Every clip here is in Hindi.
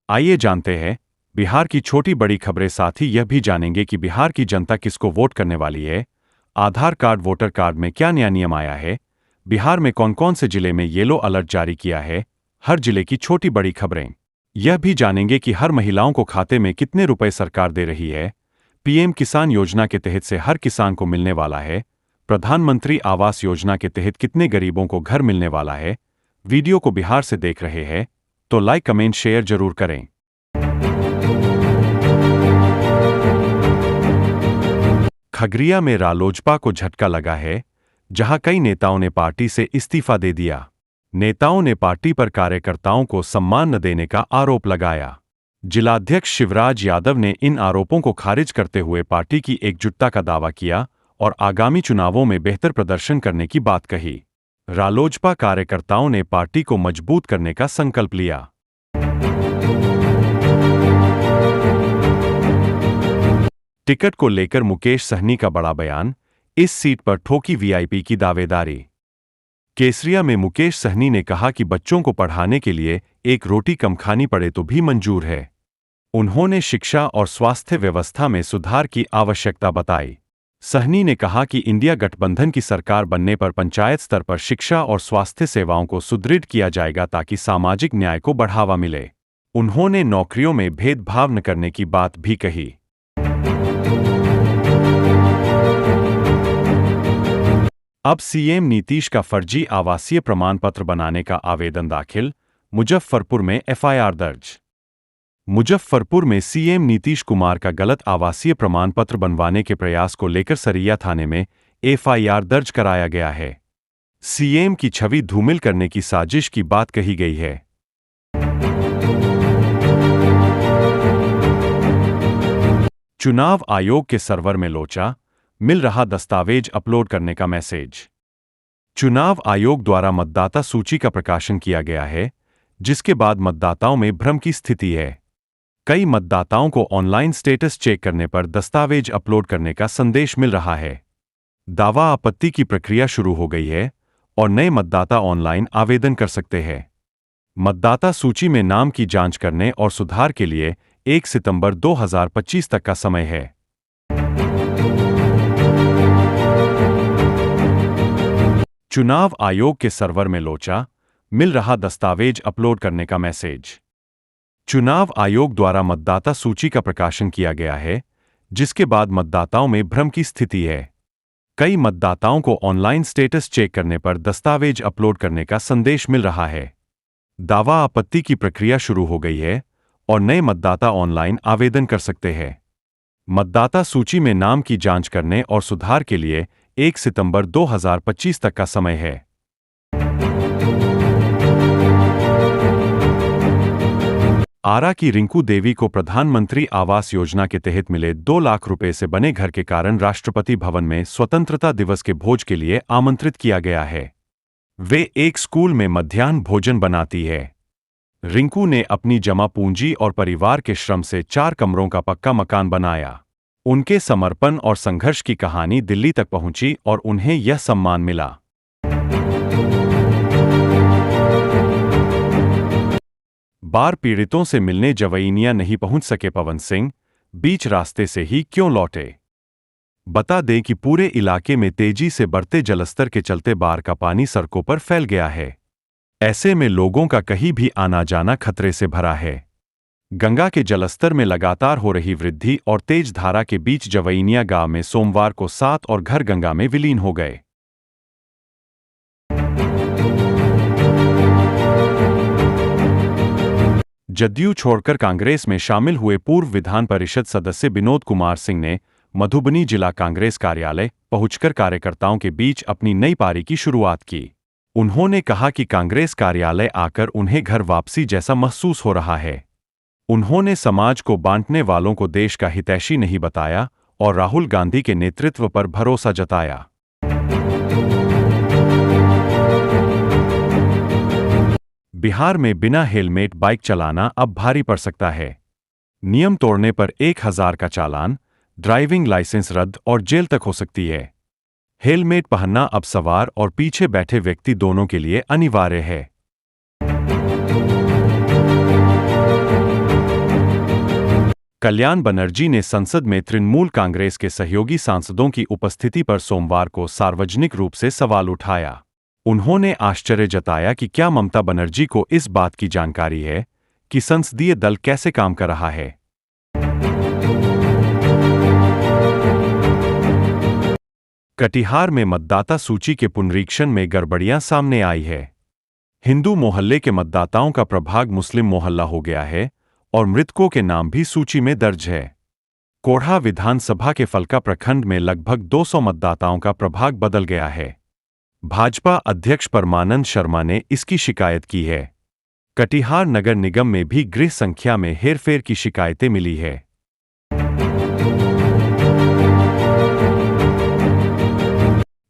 आइए जानते हैं बिहार की छोटी बड़ी खबरें। साथ ही यह भी जानेंगे कि बिहार की जनता किसको वोट करने वाली है। आधार कार्ड वोटर कार्ड में क्या नया नियम आया है। बिहार में कौन कौन से जिले में येलो अलर्ट जारी किया है। हर जिले की छोटी बड़ी खबरें। यह भी जानेंगे कि हर महिलाओं को खाते में कितने रुपए सरकार दे रही है। पीएम किसान योजना के तहत से हर किसान को मिलने वाला है। प्रधानमंत्री आवास योजना के तहत कितने गरीबों को घर मिलने वाला है। वीडियो को बिहार से देख रहे हैं तो लाइक कमेंट शेयर जरूर करें। खगड़िया में रालोजपा को झटका लगा है, जहां कई नेताओं ने पार्टी से इस्तीफा दे दिया। नेताओं ने पार्टी पर कार्यकर्ताओं को सम्मान न देने का आरोप लगाया। जिलाध्यक्ष शिवराज यादव ने इन आरोपों को खारिज करते हुए पार्टी की एकजुटता का दावा किया और आगामी चुनावों में बेहतर प्रदर्शन करने की बात कही। रालोजपा कार्यकर्ताओं ने पार्टी को मजबूत करने का संकल्प लिया। टिकट को लेकर मुकेश सहनी का बड़ा बयान, इस सीट पर ठोकी वीआईपी की दावेदारी। केसरिया में मुकेश सहनी ने कहा कि बच्चों को पढ़ाने के लिए एक रोटी कम खानी पड़े तो भी मंजूर है। उन्होंने शिक्षा और स्वास्थ्य व्यवस्था में सुधार की आवश्यकता बताई। सहनी ने कहा कि इंडिया गठबंधन की सरकार बनने पर पंचायत स्तर पर शिक्षा और स्वास्थ्य सेवाओं को सुदृढ़ किया जाएगा ताकि सामाजिक न्याय को बढ़ावा मिले। उन्होंने नौकरियों में भेदभाव न करने की बात भी कही। अब सीएम नीतीश का फर्जी आवासीय प्रमाण पत्र बनाने का आवेदन दाखिल, मुजफ्फरपुर में एफआईआर दर्ज। मुजफ्फरपुर में सीएम नीतीश कुमार का गलत आवासीय प्रमाण पत्र बनवाने के प्रयास को लेकर सरिया थाने में एफआईआर दर्ज कराया गया है। सीएम की छवि धूमिल करने की साजिश की बात कही गई है। चुनाव आयोग के सर्वर में लोचा, मिल रहा दस्तावेज अपलोड करने का मैसेज। चुनाव आयोग द्वारा मतदाता सूची का प्रकाशन किया गया है, जिसके बाद मतदाताओं में भ्रम की स्थिति है। कई मतदाताओं को ऑनलाइन स्टेटस चेक करने पर दस्तावेज अपलोड करने का संदेश मिल रहा है। दावा आपत्ति की प्रक्रिया शुरू हो गई है और नए मतदाता ऑनलाइन आवेदन कर सकते हैं। मतदाता सूची में नाम की जांच करने और सुधार के लिए 1 सितंबर 2025 तक का समय है। चुनाव आयोग के सर्वर में लोचा, मिल रहा दस्तावेज अपलोड करने का मैसेज। चुनाव आयोग द्वारा मतदाता सूची का प्रकाशन किया गया है, जिसके बाद मतदाताओं में भ्रम की स्थिति है। कई मतदाताओं को ऑनलाइन स्टेटस चेक करने पर दस्तावेज अपलोड करने का संदेश मिल रहा है। दावा आपत्ति की प्रक्रिया शुरू हो गई है और नए मतदाता ऑनलाइन आवेदन कर सकते हैं। मतदाता सूची में नाम की जांच करने और सुधार के लिए 1 सितंबर 2025 तक का समय है। आरा की रिंकू देवी को प्रधानमंत्री आवास योजना के तहत मिले 2 लाख रुपए से बने घर के कारण राष्ट्रपति भवन में स्वतंत्रता दिवस के भोज के लिए आमंत्रित किया गया है। वे एक स्कूल में मध्याह्न भोजन बनाती है। रिंकू ने अपनी जमा पूंजी और परिवार के श्रम से 4 कमरों का पक्का मकान बनाया। उनके समर्पण और संघर्ष की कहानी दिल्ली तक पहुंची और उन्हें यह सम्मान मिला। बाढ़ पीड़ितों से मिलने जवैनिया नहीं पहुंच सके पवन सिंह, बीच रास्ते से ही क्यों लौटे। बता दें कि पूरे इलाके में तेजी से बढ़ते जलस्तर के चलते बाढ़ का पानी सड़कों पर फैल गया है। ऐसे में लोगों का कहीं भी आना जाना खतरे से भरा है। गंगा के जलस्तर में लगातार हो रही वृद्धि और तेज धारा के बीच जवैनिया गांव में सोमवार को 7 और घर गंगा में विलीन हो गए। जदयू छोड़कर कांग्रेस में शामिल हुए पूर्व विधान परिषद सदस्य विनोद कुमार सिंह ने मधुबनी जिला कांग्रेस कार्यालय पहुंचकर कार्यकर्ताओं के बीच अपनी नई पारी की शुरुआत की। उन्होंने कहा कि कांग्रेस कार्यालय आकर उन्हें घर वापसी जैसा महसूस हो रहा है। उन्होंने समाज को बांटने वालों को देश का हितैषी नहीं बताया और राहुल गांधी के नेतृत्व पर भरोसा जताया। बिहार में बिना हेलमेट बाइक चलाना अब भारी पड़ सकता है। नियम तोड़ने पर 1000 का चालान, ड्राइविंग लाइसेंस रद्द और जेल तक हो सकती है। हेलमेट पहनना अब सवार और पीछे बैठे व्यक्ति दोनों के लिए अनिवार्य है। कल्याण बनर्जी ने संसद में तृणमूल कांग्रेस के सहयोगी सांसदों की उपस्थिति पर सोमवार को सार्वजनिक रूप से सवाल उठाया। उन्होंने आश्चर्य जताया कि क्या ममता बनर्जी को इस बात की जानकारी है कि संसदीय दल कैसे काम कर रहा है। कटिहार में मतदाता सूची के पुनरीक्षण में गड़बड़ियां सामने आई है। हिंदू मोहल्ले के मतदाताओं का प्रभाग मुस्लिम मोहल्ला हो गया है और मृतकों के नाम भी सूची में दर्ज है। कोढ़ा विधानसभा के फलका प्रखंड में लगभग 200 मतदाताओं का प्रभाग बदल गया है। भाजपा अध्यक्ष परमानंद शर्मा ने इसकी शिकायत की है। कटिहार नगर निगम में भी गृह संख्या में हेरफेर की शिकायतें मिली है।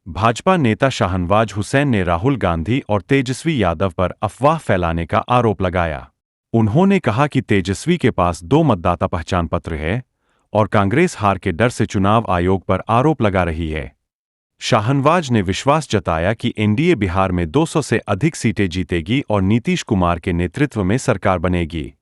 भाजपा नेता शाहनवाज हुसैन ने राहुल गांधी और तेजस्वी यादव पर अफवाह फैलाने का आरोप लगाया। उन्होंने कहा कि तेजस्वी के पास 2 मतदाता पहचान पत्र है और कांग्रेस हार के डर से चुनाव आयोग पर आरोप लगा रही है। शाहनवाज ने विश्वास जताया कि एनडीए बिहार में 200 से अधिक सीटें जीतेगी और नीतीश कुमार के नेतृत्व में सरकार बनेगी।